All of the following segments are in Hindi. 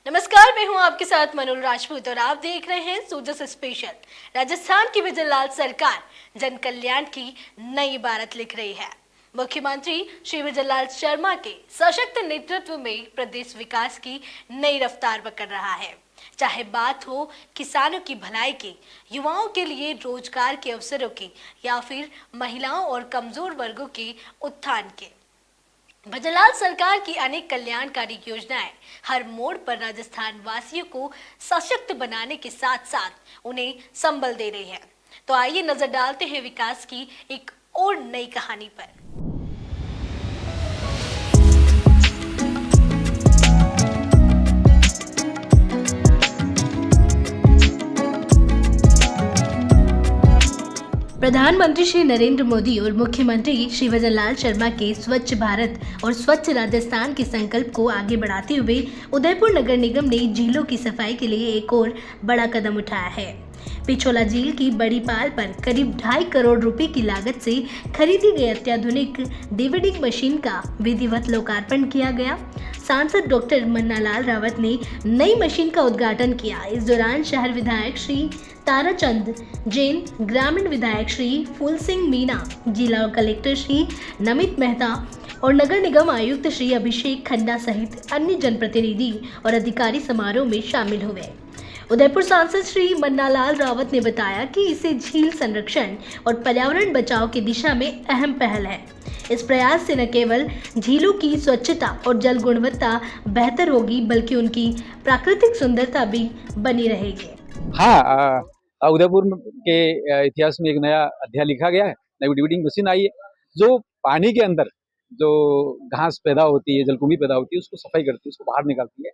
नमस्कार, मैं हूं आपके साथ मनोज राजपूत और आप देख रहे हैं सोजस स्पेशल। राजस्थान की विजय लाल सरकार जन कल्याण की नई इबारत लिख रही है। मुख्यमंत्री श्री विजय लाल शर्मा के सशक्त नेतृत्व में प्रदेश विकास की नई रफ्तार पकड़ रहा है। चाहे बात हो किसानों की भलाई की, युवाओं के लिए रोजगार के अवसरों की या फिर महिलाओं और कमजोर वर्गों के उत्थान के, भजनलाल सरकार की अनेक कल्याणकारी योजनाएं हर मोड़ पर राजस्थान वासियों को सशक्त बनाने के साथ साथ उन्हें संबल दे रही है। तो आइए नजर डालते हैं विकास की एक और नई कहानी पर। प्रधानमंत्री श्री नरेंद्र मोदी और मुख्यमंत्री श्री विजय लाल शर्मा के स्वच्छ भारत और स्वच्छ राजस्थान के संकल्प को आगे बढ़ाते हुए उदयपुर नगर निगम ने झीलों की सफाई के लिए एक और बड़ा कदम उठाया है। पिछोला झील की बड़ी पाल पर करीब 2.5 करोड़ रुपए की लागत से खरीदी गई अत्याधुनिक डिविडिंग मशीन का विधिवत लोकार्पण किया गया। सांसद डॉक्टर मन्नालाल रावत ने नई मशीन का उद्घाटन किया। इस दौरान शहर विधायक श्री ताराचंद जैन, ग्रामीण विधायक श्री फूल सिंह मीणा, जिला कलेक्टर श्री नमित मेहता और नगर निगम आयुक्त श्री अभिषेक खन्ना सहित अन्य जनप्रतिनिधि और अधिकारी समारोह में शामिल हुए। उदयपुर सांसद श्री मन्नालाल रावत ने बताया कि इसे झील संरक्षण और पर्यावरण बचाव की दिशा में अहम पहल है। इस प्रयास से न केवल झीलों की स्वच्छता और जल गुणवत्ता बेहतर होगी, बल्कि उनकी प्राकृतिक सुंदरता भी बनी रहेगी। हाँ, उदयपुर के इतिहास में एक नया अध्याय लिखा गया है। नई डिविडिंग मशीन आई है जो पानी के अंदर जो घास पैदा होती है, जलकुंभी पैदा होती है, उसको सफाई करती है, उसको बाहर निकालती है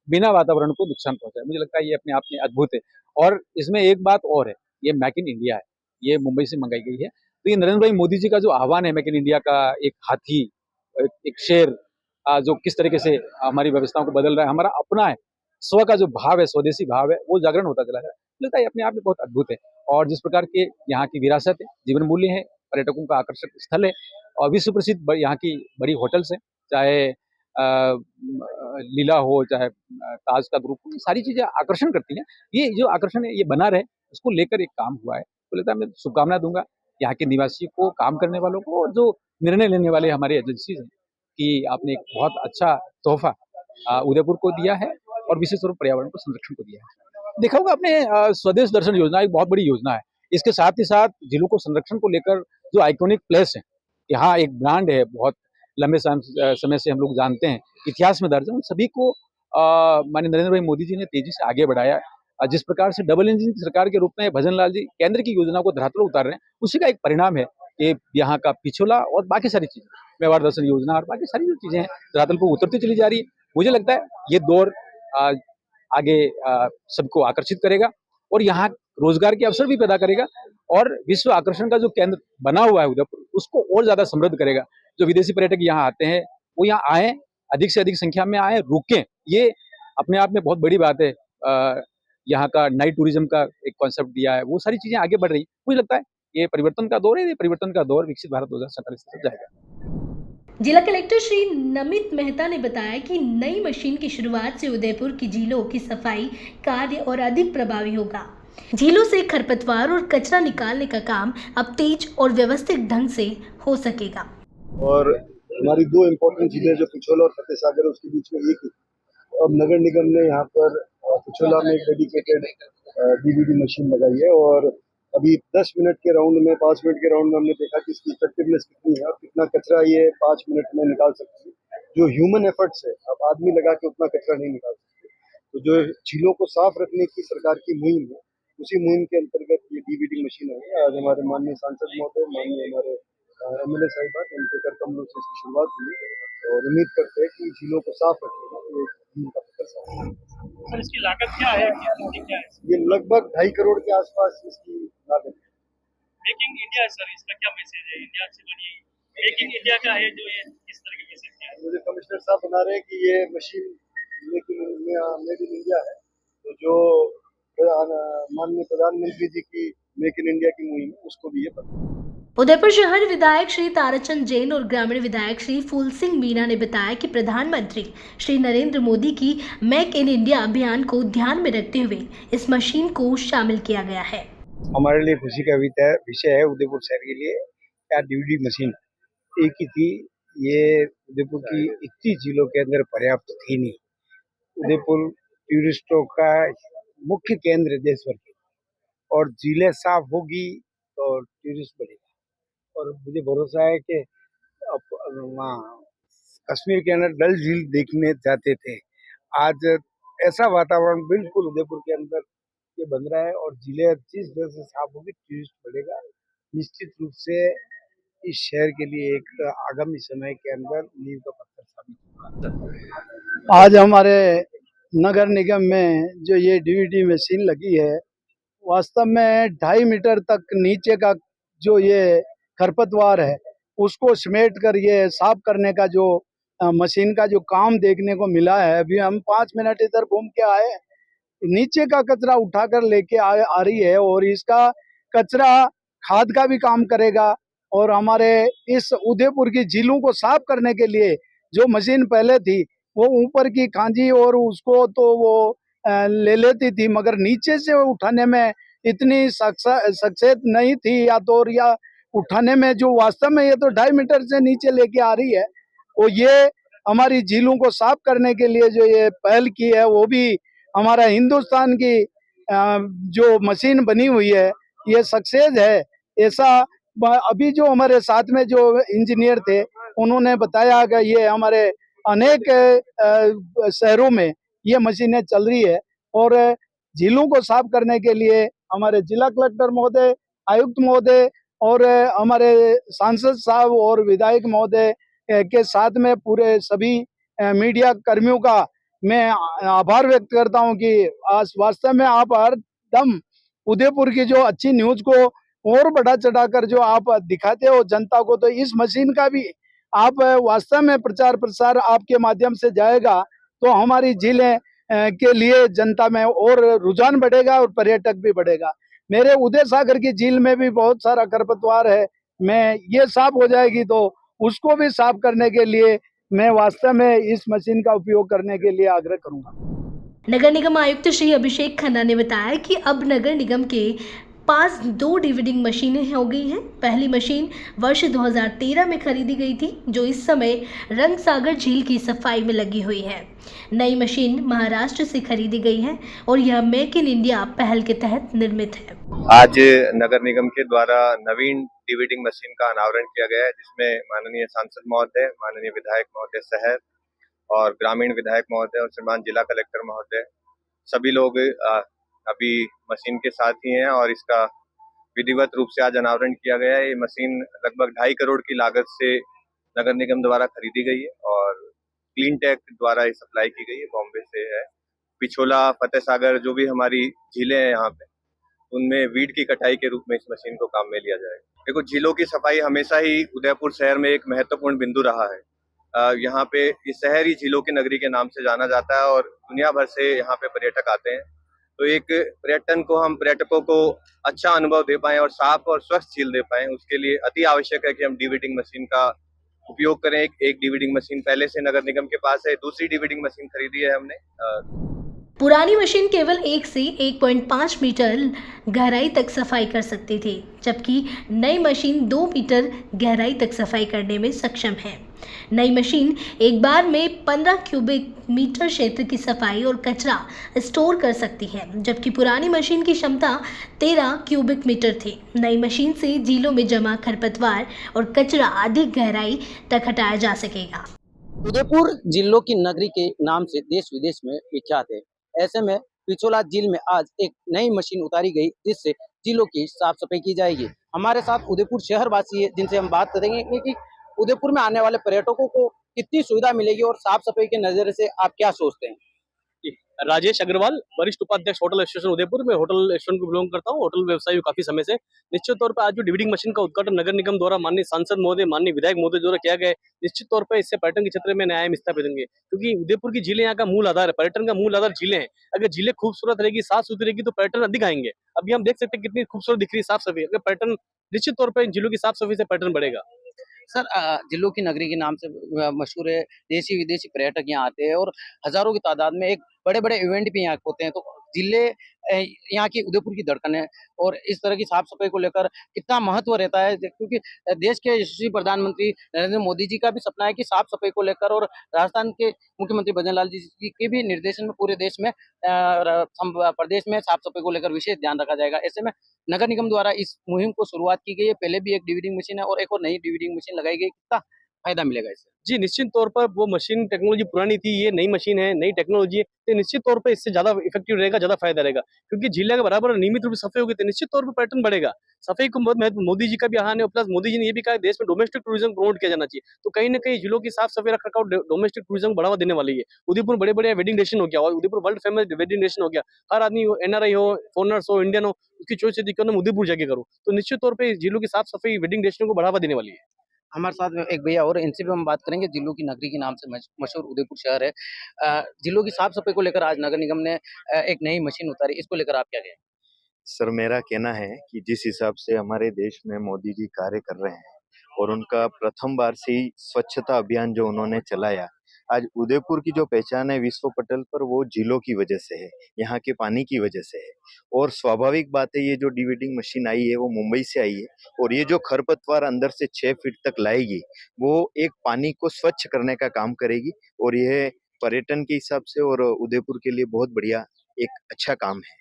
बिना वातावरण को नुकसान पहुंचाए। मुझे लगता है ये अपने आप में अद्भुत है। और इसमें एक बात और है, ये मेक इन इंडिया है, ये मुंबई से मंगाई गई है। तो ये नरेंद्र भाई मोदी जी का जो आह्वान है, मेक इन इंडिया का, एक हाथी, एक शेर, जो किस तरीके से हमारी व्यवस्थाओं को बदल रहा है, हमारा अपना है, स्व का जो भाव है, स्वदेशी भाव है, वो जागरण होता चला है। लगता है अपने आप में बहुत अद्भुत है। और जिस प्रकार के यहाँ की विरासत है, जीवन मूल्य है, पर्यटकों का आकर्षक स्थल है और विश्व प्रसिद्ध यहाँ की बड़ी होटल्स है, चाहे लीला हो, चाहे ताज का ग्रुप हो, ये सारी चीजें आकर्षण करती हैं। ये जो आकर्षण है ये बना रहे, उसको लेकर एक काम हुआ है। तो लगता है मैं शुभकामना दूंगा यहाँ के निवासियों को, काम करने वालों को, और जो निर्णय लेने वाले हमारे एजेंसी हैं कि आपने एक बहुत अच्छा तोहफा उदयपुर को दिया है और विशेष रूप पर्यावरण को, संरक्षण को दिया है। देखा होगा आपने, स्वदेश दर्शन योजना एक बहुत बड़ी योजना है। इसके साथ ही साथ झीलों को संरक्षण को लेकर जो आइकॉनिक प्लेस है, यहाँ एक ब्रांड है, बहुत लंबे समय से हम लोग जानते हैं, इतिहास में दर्ज है, उन सभी को माननीय नरेंद्र भाई मोदी जी ने तेजी से आगे बढ़ाया। जिस प्रकार से डबल इंजन की सरकार के रूप में भजन लाल जी केंद्र की योजना को धरातल उतार रहे हैं, उसी का एक परिणाम है कि यहाँ का पिछोला और बाकी सारी चीजें, मेवाड़ दर्शन योजना और बाकी सारी जो चीजें हैं, धरातल पर उतरती चली जा रही है। मुझे लगता है ये दौर आगे सबको आकर्षित करेगा और यहाँ रोजगार के अवसर भी पैदा करेगा और विश्व आकर्षण का जो केंद्र बना हुआ है उदयपुर, उसको और ज्यादा समृद्ध करेगा। जो विदेशी पर्यटक यहाँ आते हैं वो यहाँ आए, अधिक से अधिक संख्या में आए, रुकें, ये अपने आप में बहुत बड़ी बात है। यहाँ का नाइट टूरिज्म का एक कॉन्सेप्ट दिया है, वो सारी चीजें आगे बढ़ रही। मुझे लगता है ये परिवर्तन का दौर है, ये परिवर्तन का दौर विकसित भारत 2047 तक जाएगा। जिला कलेक्टर श्री नमित मेहता ने बताया कि नई मशीन की शुरुआत से उदयपुर की झीलों की सफाई कार्य और अधिक प्रभावी होगा। झीलों से खरपतवार और कचरा निकालने का काम अब तेज और व्यवस्थित ढंग से हो सकेगा। और हमारी दो इम्पोर्टेंट झीलें जो पिछोला और फतेह सागर है, उसके बीच में एक ही। अब नगर निगम ने यहाँ पर पिछोला में एक डेडिकेटेड डीवीडी मशीन लगाई है और अभी 10 मिनट के राउंड में, 5 मिनट के राउंड में हमने देखा कि इसकी इफेक्टिवनेस कितनी है और कितना कचरा ये 5 मिनट में निकाल सकती है। जो ह्यूमन एफर्ट्स है, अब आदमी लगा के उतना कचरा नहीं निकाल सकते। तो जो झीलों को साफ रखने की सरकार की मुहिम है, उसी मुहिम के अंतर्गत ये डीवीडी मशीन है। आज हमारे माननीय सांसद महोदय, माननीय हमारे एमएलए साहिबान, उनके कर कमलों से इसकी शुरुआत हुई और उम्मीद करते हैं कि झीलों को साफ रखेगा तो झील का पत्थर साफ। सर इसकी लागत क्या है, क्या है? ये लगभग 2.5 करोड़ के आसपास इसकी लागत है। मेकिंग इंडिया है सर, इसका क्या मैसेज है? इंडिया से बनी मेकिंग इंडिया का है जो ये किस तरह के मैसेज क्या है? मुझे कमिश्नर साहब बता रहे हैं कि ये मशीन मेड इन इंडिया है। तो जो माननीय प्रधानमंत्री जी की मेक इन इंडिया की मुहिम है, उसको भी ये पता है। उदयपुर शहर विधायक श्री ताराचंद जैन और ग्रामीण विधायक श्री फूल सिंह मीणा ने बताया कि प्रधानमंत्री श्री नरेंद्र मोदी की मेक इन इंडिया अभियान को ध्यान में रखते हुए इस मशीन को शामिल किया गया है। हमारे लिए खुशी का विषय है उदयपुर शहर के लिए। क्या डीवीडी मशीन एक ही थी, ये उदयपुर की इतनी जिलों के अंदर पर्याप्त थी नहीं। उदयपुर टूरिस्टों का मुख्य केंद्र है देश भर के, और जिले साफ होगी तो टूरिस्ट बढ़ेगा। और मुझे भरोसा है कि वहाँ कश्मीर के अंदर डल झील देखने जाते थे, आज ऐसा वातावरण बिल्कुल उदयपुर के अंदर ये बन रहा है। और जिले जिस तरह से साफ होगी टूरिस्ट बढ़ेगा। निश्चित रूप से इस शहर के लिए एक आगामी समय के अंदर नींव का पत्थर साबित होगा। आज हमारे नगर निगम में जो ये डीवीडी मशीन लगी है, वास्तव में 2.5 मीटर तक नीचे का जो ये खरपतवार है उसको समेट कर ये साफ करने का जो मशीन का जो काम देखने को मिला है। अभी हम 5 मिनट इधर घूम के आए, नीचे का कचरा उठाकर लेके आ रही है, और इसका कचरा खाद का भी काम करेगा। और हमारे इस उदयपुर की झीलों को साफ करने के लिए जो मशीन पहले थी वो ऊपर की खांजी और उसको तो वो ले लेती थी, मगर नीचे से उठाने में इतनी सक्सेस नहीं थी, या उठाने में जो वास्तव में ये तो 2.5 मीटर से नीचे लेके आ रही है। और ये हमारी झीलों को साफ करने के लिए जो ये पहल की है, वो भी हमारा हिंदुस्तान की जो मशीन बनी हुई है ये सक्सेस है। ऐसा अभी जो हमारे साथ में जो इंजीनियर थे उन्होंने बताया कि ये हमारे अनेक शहरों में ये मशीनें चल रही है। और झीलों को साफ करने के लिए हमारे जिला कलेक्टर महोदय, आयुक्त महोदय और हमारे सांसद साहब और विधायक महोदय के साथ में पूरे सभी मीडिया कर्मियों का मैं आभार व्यक्त करता हूं कि वास्तव में आप हर दम उदयपुर की जो अच्छी न्यूज को और बढ़ा चढ़ाकर जो आप दिखाते हो जनता को, तो इस मशीन का भी आप वास्तव में प्रचार प्रसार आपके माध्यम से जाएगा तो हमारी झीलें के लिए जनता में और रुझान बढ़ेगा और पर्यटक भी बढ़ेगा। मेरे उदय सागर की झील में भी बहुत सारा खरपतवार है, मैं ये साफ हो जाएगी तो उसको भी साफ करने के लिए मैं वास्तव में इस मशीन का उपयोग करने के लिए आग्रह करूंगा। नगर निगम आयुक्त श्री अभिषेक खन्ना ने बताया कि अब नगर निगम के पास 2 डिविडिंग मशीनें हो गई हैं। पहली मशीन वर्ष 2013 में खरीदी गई थी, जो इस समय रंगसागर झील की सफाई में लगी हुई है। नई मशीन महाराष्ट्र से खरीदी गई है और यह मेक इन इंडिया पहल के तहत निर्मित है। आज नगर निगम के द्वारा नवीन डिविडिंग मशीन का अनावरण किया गया है, जिसमें माननीय सांसद महोदय, माननीय विधायक महोदय शहर और ग्रामीण विधायक महोदय और श्रीमान जिला कलेक्टर महोदय सभी लोग अभी मशीन के साथ ही हैं और इसका विधिवत रूप से आज अनावरण किया गया है। ये मशीन लगभग 2.5 करोड़ की लागत से नगर निगम द्वारा खरीदी गई है और क्लीन टेक द्वारा ये सप्लाई की गई है, बॉम्बे से है। पिछोला, फतेह सागर जो भी हमारी झीलें हैं यहाँ पे, उनमें वीड की कटाई के रूप में इस मशीन को काम में लिया जाएगा। देखो, झीलों की सफाई हमेशा ही उदयपुर शहर में एक महत्वपूर्ण बिंदु रहा है। यहाँ पे ये शहर ही झीलों की नगरी के नाम से जाना जाता है और दुनिया भर से यहाँ पे पर्यटक आते हैं। तो एक पर्यटकों को अच्छा अनुभव दे पाएं और साफ और स्वच्छ झील दे पाएं, उसके लिए अति आवश्यक है कि हम डिविडिंग मशीन का उपयोग करें। एक डिविडिंग मशीन पहले से नगर निगम के पास है, दूसरी डिविडिंग मशीन खरीदी है हमने। पुरानी मशीन केवल 1 से 1.5 मीटर गहराई तक सफाई कर सकती थी, जबकि नई मशीन 2 मीटर गहराई तक सफाई करने में सक्षम है। नई मशीन एक बार में 15 क्यूबिक मीटर क्षेत्र की सफाई और कचरा स्टोर कर सकती है, जबकि पुरानी मशीन की क्षमता 13 क्यूबिक मीटर थी। नई मशीन से झीलों में जमा खरपतवार और कचरा अधिक गहराई तक हटाया जा सकेगा। उदयपुर झीलों की नगरी के नाम से देश विदेश में विख्यात है। ऐसे में पिछोला झील में आज एक नई मशीन उतारी गई, जिससे झीलों की साफ सफाई की जाएगी। हमारे साथ उदयपुर शहर वासी है, जिनसे हम बात करेंगे कि उदयपुर में आने वाले पर्यटकों को कितनी सुविधा मिलेगी और साफ सफाई के नजर से आप क्या सोचते हैं। राजेश अग्रवाल, वरिष्ठ उपाध्यक्ष होटल एसोसिएशन उदयपुर में होटल एसोसिएशन को बिलोंग करता हूँ, होटल व्यवसाय हूँ काफी समय से। निश्चित तौर पर आज जो डिविडिंग मशीन का उद्घाटन नगर निगम द्वारा माननीय सांसद महोदय, माननीय विधायक महोदय द्वारा किया गया है, निश्चित तौर पर इससे पर्यटन के क्षेत्र में नया आयाम स्थापित होंगे, क्योंकि उदयपुर की झीलें यहाँ का मूल आधार है, पर्यटन का मूल आधार झीलें हैं। अगर झीलें खूबसूरत रहेगी, साफ सुथरी रहेगी तो पर्यटन अधिक आएंगे। अभी हम देख सकते हैं कितनी खूबसूरत दिख रही है, साफ सफाई। अगर पर्यटन निश्चित तौर पर झीलों की साफ सफाई से पर्यटन बढ़ेगा। सर, जिलों की नगरी के नाम से मशहूर है, देशी विदेशी पर्यटक यहाँ आते हैं और हजारों की तादाद में एक बड़े-बड़े इवेंट भी यहाँ होते हैं। तो जिले यहाँ की उदयपुर की धड़कन है और इस तरह की साफ सफाई को लेकर कितना महत्व रहता है, क्योंकि देश के यशस्वी प्रधानमंत्री नरेंद्र मोदी जी का भी सपना है कि साफ सफाई को लेकर, और राजस्थान के मुख्यमंत्री भजन लाल जी के भी निर्देशन में पूरे देश में प्रदेश में साफ सफाई को लेकर विशेष ध्यान रखा जाएगा। ऐसे में नगर निगम द्वारा इस मुहिम को शुरुआत की गई है। पहले भी एक डिविडिंग मशीन है और एक और नई डिविडिंग मशीन लगाई गई। कितना फायदा मिलेगा इससे? जी, निश्चित तौर पर वो मशीन टेक्नोलॉजी पुरानी थी, ये नई मशीन है, नई टेक्नोलॉजी है, तो निश्चित तौर पे इससे ज्यादा इफेक्टिव रहेगा, ज्यादा फायदा रहेगा, क्योंकि झीलें का बराबर नियमित रूप से सफाई होगी तो निश्चित तौर पर पर्यटन बढ़ेगा। सफाई को बहुत महत्व मोदी जी का भी आह्वान है, प्लस मोदी जी ने ये भी कहा देश में डोमेस्टिक टूरिज्म प्रमोट किया जाना चाहिए। तो कहीं ना कहीं झीलों की साफ सफाई रख रखाव डोमेस्टिक टूरिज्म बढ़ावा देने वाली है। उदयपुर बड़े बड़े वेडिंग डेस्टिनेशन हो गया, और Udaipur world famous wedding destination हो गया। हर आदमी हो, NRI हो, फॉरनर्स हो, इंडियन हो, उसकी चॉइस यदि क्यों ना उदयपुर जाके करो, तो निश्चित तौर पर झीलों की साफ सफाई वेडिंग डेस्टिनेशन को बढ़ावा देने वाली है। हमारे साथ में एक भैया और, इनसे भी हम बात करेंगे। जिलों की नगरी के नाम से मशहूर उदयपुर शहर है। जिलों की साफ सफाई को लेकर आज नगर निगम ने एक नई मशीन उतारी, इसको लेकर आप क्या कहें? सर, मेरा कहना है कि जिस हिसाब से हमारे देश में मोदी जी कार्य कर रहे हैं और उनका प्रथम बार से ही स्वच्छता अभियान जो उन्होंने चलाया, आज उदयपुर की जो पहचान है विश्व पटल पर, वो झीलों की वजह से है, यहाँ के पानी की वजह से है। और स्वाभाविक बात है, ये जो डिविडिंग मशीन आई है वो मुंबई से आई है, और ये जो खरपतवार अंदर से 6 फीट तक लाएगी, वो एक पानी को स्वच्छ करने का काम करेगी, और यह पर्यटन के हिसाब से और उदयपुर के लिए बहुत बढ़िया एक अच्छा काम है।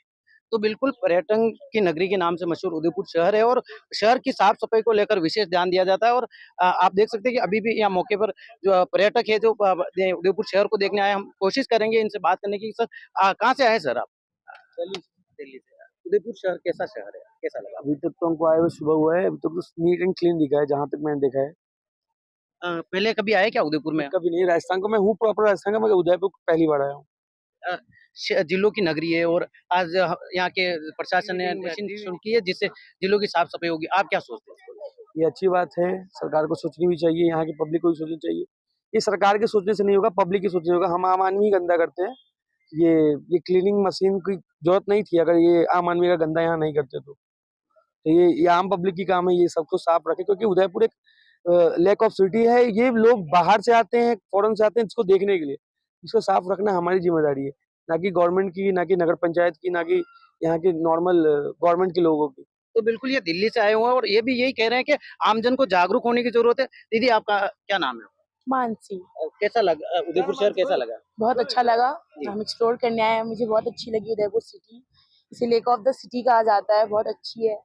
तो बिल्कुल पर्यटन की नगरी के नाम से मशहूर उदयपुर शहर है और शहर की साफ सफाई को लेकर विशेष ध्यान दिया जाता है। और आप देख सकते हैं कि अभी भी यहाँ मौके पर जो पर्यटक है जो उदयपुर शहर को देखने आए, हम कोशिश करेंगे इनसे बात करने की। सर, कहाँ से आए सर आप? दिल्ली से। उदयपुर शहर कैसा शहर है, कैसा लगा? अभी तक तो हमको आए हुए सुबह हुआ है, अभी तक तो नीट एंड क्लीन दिखा है जहाँ तक मैंने देखा है। पहले कभी आए क्या उदयपुर में? कभी नहीं, राजस्थान को मैं हूँ, प्रॉपर राजस्थान का, मगर उदयपुर पहली बार आया हूँ। जिलों की नगरी है और आज यहाँ के प्रशासन ने मशीन शुरू की है जिससे जिलों की साफ सफाई होगी। आप क्या सोचते हैं? ये अच्छी बात है, सरकार को सोचनी भी चाहिए, यहाँ की पब्लिक को भी सोचनी चाहिए। ये सरकार के सोचने से नहीं होगा, पब्लिक की सोचने से होगा। हम आम आदमी ही गंदा करते हैं। ये क्लीनिंग मशीन की जरूरत नहीं थी, अगर ये आम आदमी का गंदा यहाँ नहीं करते तो ये आम पब्लिक की काम है, ये सबको साफ रखे, क्योंकि उदयपुर एक लेक ऑफ सिटी है। ये लोग बाहर से आते हैं, फॉरेन से आते हैं इसको देखने के लिए। इसको साफ रखना हमारी जिम्मेदारी है, ना कि गवर्नमेंट की, ना कि नगर पंचायत की, ना कि यहाँ के नॉर्मल गवर्नमेंट के लोगों की। तो बिल्कुल ये दिल्ली से आए हुए हैं और ये भी यही कह रहे हैं कि आमजन को जागरूक होने की जरूरत है। दीदी, आपका क्या नाम है? मानसी। कैसा लगा उदयपुर शहर, कैसा लगा? बहुत अच्छा लगा, हम एक्सप्लोर करने आए हैं। मुझे बहुत अच्छी लगी उदयपुर सिटी, इसे लेक ऑफ द सिटी कहा जाता है, बहुत अच्छी है।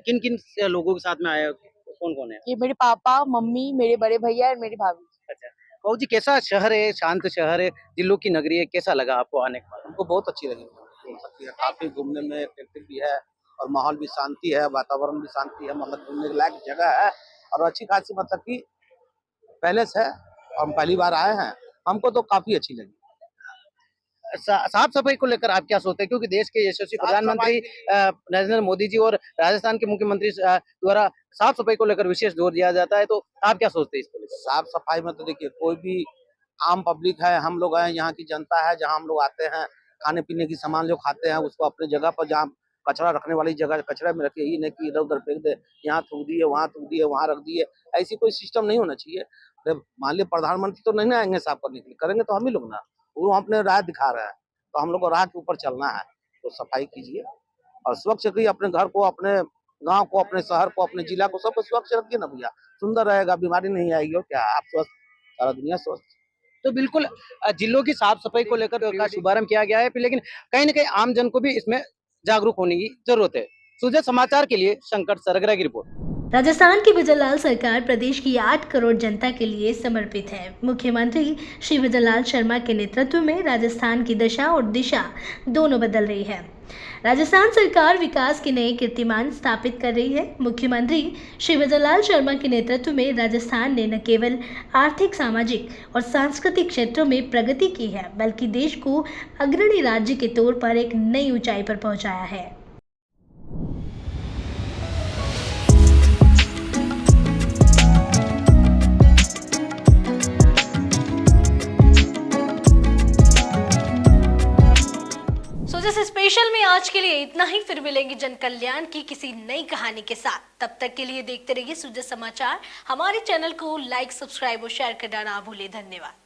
किन किन लोगों के साथ में आए हो, कौन कौन है? ये मेरे पापा, मम्मी, मेरे बड़े भैया और मेरी भाभी। अच्छा बाबू जी, कैसा शहर है? शांत शहर है, जिलों की नगरी है, कैसा लगा आपको आने के बाद? हमको बहुत अच्छी लगी, काफी घूमने में एट्रैक्टिव भी है और माहौल भी शांति है, वातावरण भी शांति है, मतलब घूमने के लायक जगह है और अच्छी खासी मतलब की पैलेस है। हम पहली बार आए हैं, हमको तो काफी अच्छी लगी। साफ सफाई को लेकर आप क्या सोचते हैं, क्योंकि देश के यशस्वी प्रधानमंत्री नरेंद्र मोदी जी और राजस्थान के मुख्यमंत्री द्वारा साफ सफाई को लेकर विशेष जोर दिया जाता है, तो आप क्या सोचते हैं इसको लेकर? साफ सफाई में तो देखिए, कोई भी आम पब्लिक है, हम लोग हैं, यहाँ की जनता है, जहाँ हम लोग आते हैं, खाने पीने की सामान जो खाते हैं उसको अपने जगह पर, जहाँ कचरा रखने वाली जगह कचरा में रखे, ही नहीं कि इधर उधर फेंक दे, यहाँ थूक दिए, वहाँ थूक दिए, वहाँ रख दिए। ऐसी कोई सिस्टम नहीं होना चाहिए। मान लीजिए प्रधानमंत्री तो नहीं आएंगे साफ करने के लिए, करेंगे तो हम ही लोग ना, वो अपने राह दिखा रहे हैं, तो हम लोग को राह के ऊपर चलना है। तो सफाई कीजिए और स्वच्छ रखिए अपने घर को, अपने गांव को, अपने शहर को, अपने जिला को, सबको स्वच्छ रखिए ना भैया, सुंदर रहेगा, बीमारी नहीं आएगी। और क्या, आप स्वस्थ, सारा दुनिया स्वस्थ। तो बिल्कुल जिलों की साफ सफाई को लेकर का शुभारंभ किया गया है, लेकिन कहीं न कहीं आम जन को भी इसमें जागरूक होने की जरूरत है। सुजय समाचार के लिए शंकर सरगरा की रिपोर्ट। राजस्थान की भजनलाल सरकार प्रदेश की 8 करोड़ जनता के लिए समर्पित है। मुख्यमंत्री श्री भजनलाल शर्मा के नेतृत्व में राजस्थान की दशा और दिशा दोनों बदल रही है। राजस्थान सरकार विकास के नए कीर्तिमान स्थापित कर रही है। मुख्यमंत्री शिवराज लाल शर्मा के नेतृत्व में राजस्थान ने न केवल आर्थिक, सामाजिक और सांस्कृतिक क्षेत्रों में प्रगति की है, बल्कि देश को अग्रणी राज्य के तौर पर एक नई ऊंचाई पर पहुंचाया है। इस स्पेशल में आज के लिए इतना ही। फिर मिलेंगे जन कल्याण की किसी नई कहानी के साथ। तब तक के लिए देखते रहिए सुजय समाचार। हमारे चैनल को लाइक, सब्सक्राइब और शेयर करना ना भूलें। धन्यवाद।